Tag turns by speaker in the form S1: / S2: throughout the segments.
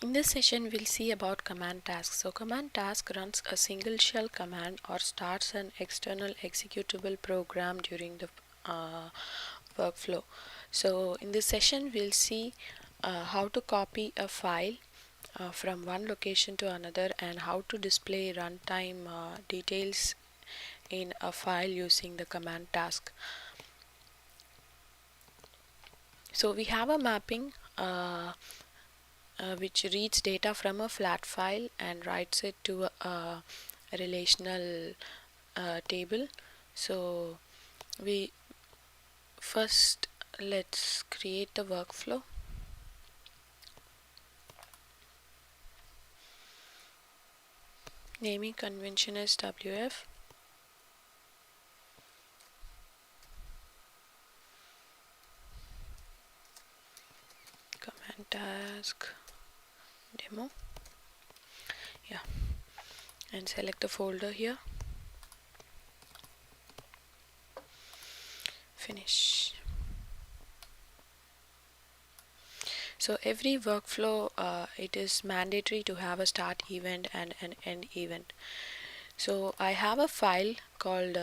S1: In this session, we'll see about command task. So command task runs a single shell command or starts an external executable program during the workflow. So in this session, we'll see how to copy a file from one location to another and how to display runtime details in a file using the command task. So we have a mapping which reads data from a flat file and writes it to a relational table. So we first let's create the workflow. Naming convention is WF. Command task demo. Yeah, and select the folder here. Finish. So every workflow it is mandatory to have a start event and an end event. So I have a file called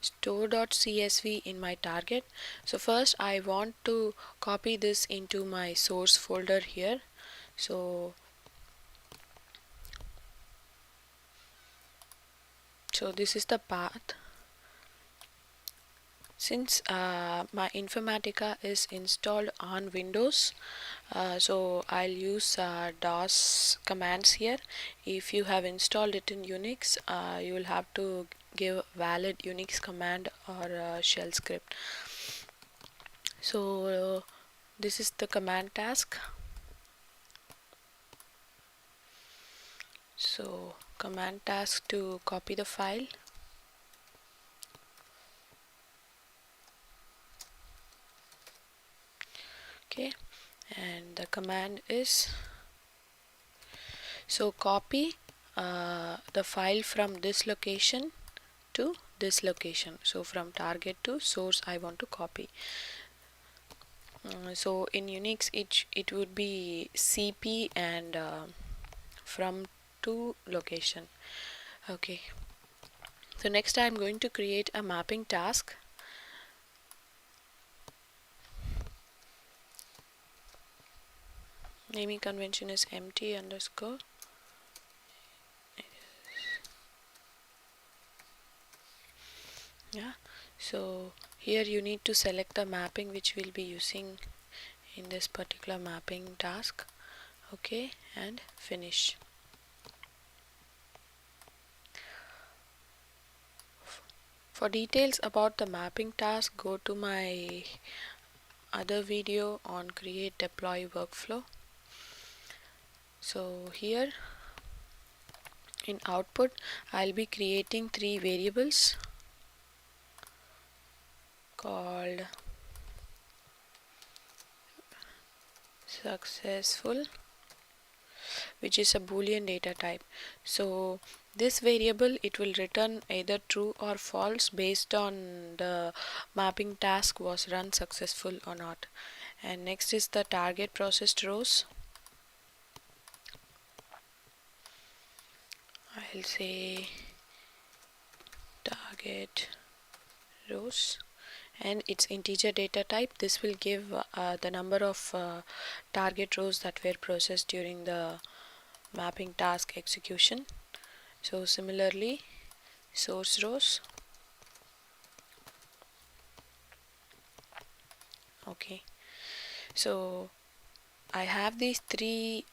S1: store.csv in my target. So first I want to copy this into my source folder here. So this is the path. Since my Informatica is installed on Windows, so I'll use DOS commands here. If you have installed it in Unix, you will have to give valid Unix command or shell script. So this is the command task. So command task to copy the file. Okay, and the command is so copy the file from this location to this location. So from target to source I want to copy. So in Unix it would be CP and from to location. Okay, so next I'm going to create a mapping task. Naming convention is empty underscore. Yeah, so here you need to select the mapping which we'll be using in this particular mapping task. Okay, and finish. For details about the mapping task, go to my other video on create deploy workflow. So here in output I'll be creating 3 variables called successful, which is a boolean data type. So this variable it will return either true or false based on the mapping task was run successful or not. And next is the target processed rows. I'll say target rows and its integer data type. This will give the number of target rows that were processed during the mapping task execution. So similarly source rows. Okay, so I have these 3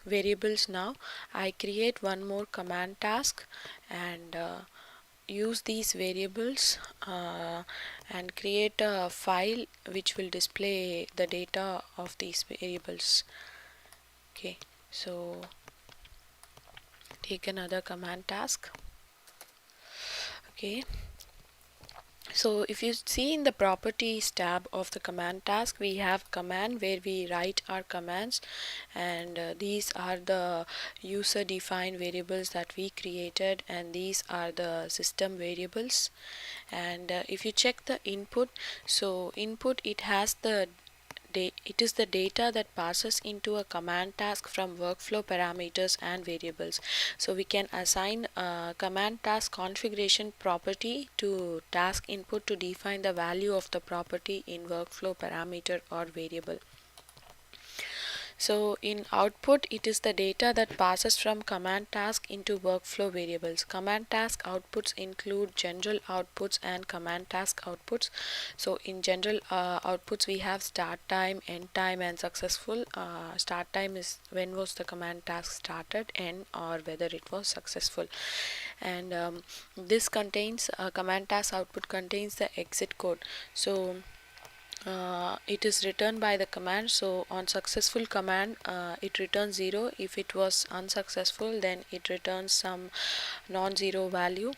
S1: variables. Now I create one more command task and use these variables and create a file which will display the data of these variables. Okay, so take another command task. Okay, so if you see in the properties tab of the command task, we have command where we write our commands, and these are the user defined variables that we created, and these are the system variables. And if you check the input, so input it has the it is the data that passes into a command task from workflow parameters and variables. So we can assign a command task configuration property to task input to define the value of the property in workflow parameter or variable. So in output, it is the data that passes from command task into workflow variables. Command task outputs include general outputs and command task outputs. So in general outputs, we have start time, end time, and successful. Start time is when was the command task started, end or whether it was successful. And this contains command task output contains the exit code. So it is returned by the command. So on successful command it returns 0. If it was unsuccessful, then it returns some non-zero value.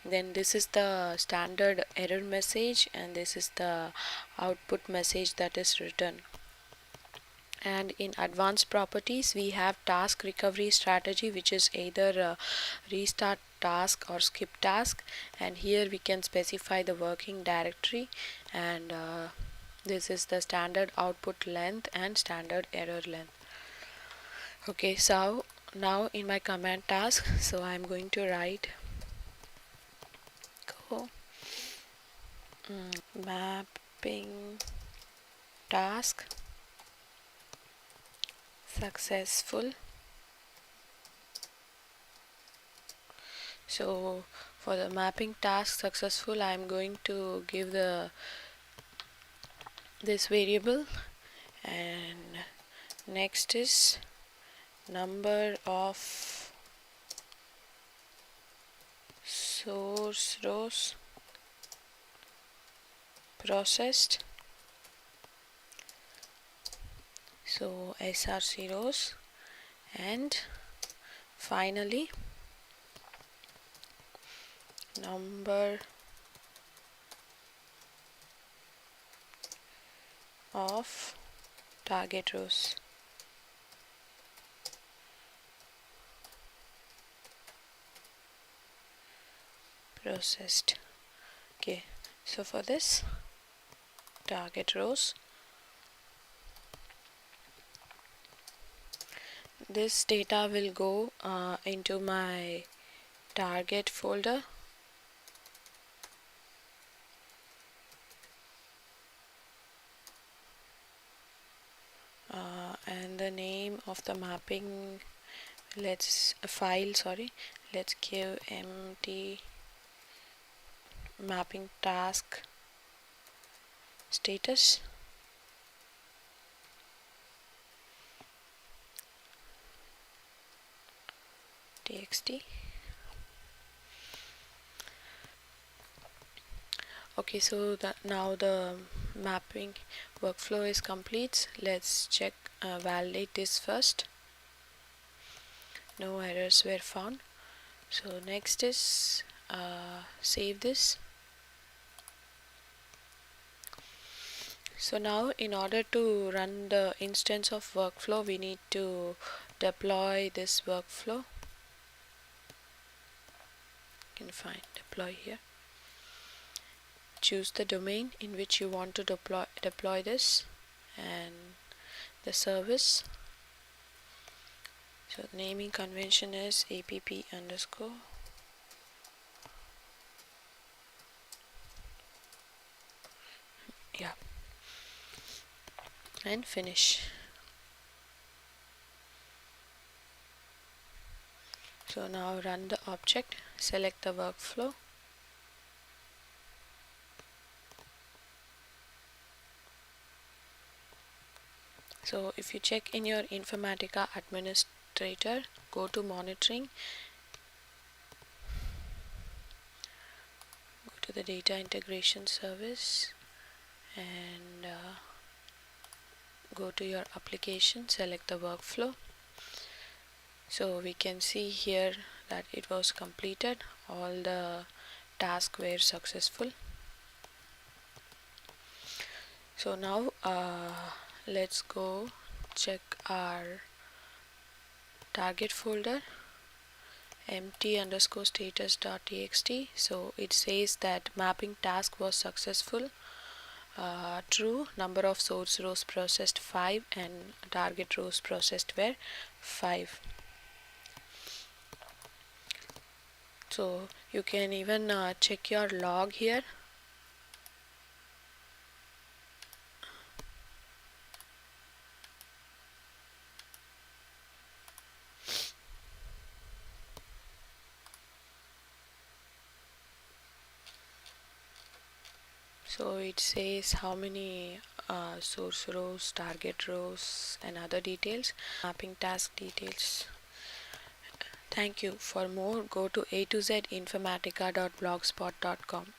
S1: Then this is the standard error message, and this is the output message that is returned. And in advanced properties, we have task recovery strategy, which is either restart task or skip task, and here we can specify the working directory. And this is the standard output length and standard error length. Okay, so now in my command task, so I'm going to write go mapping task successful. So for the mapping task successful, I'm going to give this variable, and next is number of source rows processed, so SRC rows, and finally number of target rows. Processed. Okay, so for this target rows, this data will go into my target folder, and the name of the mapping, let's give empty mapping task status. Txt. Okay, so now the mapping workflow is complete. Let's check validate this first. No errors were found. So next is save this. So now in order to run the instance of workflow, we need to deploy this workflow. You can find deploy here. Choose the domain in which you want to deploy this and the service. So the naming convention is app underscore and finish. So now run the object, select the workflow, so if you check in your Informatica administrator, go to monitoring, go to the data integration service, and go to your application, select the workflow. So we can see here that it was completed, all the tasks were successful. So now let's go check our target folder, empty underscore status.txt. So it says that mapping task was successful. True, number of source rows processed 5 and target rows processed were 5. So you can even check your log here. So it says how many source rows, target rows, and other details, mapping task details. Thank you. For more, go to a to z informatica.blogspot.com.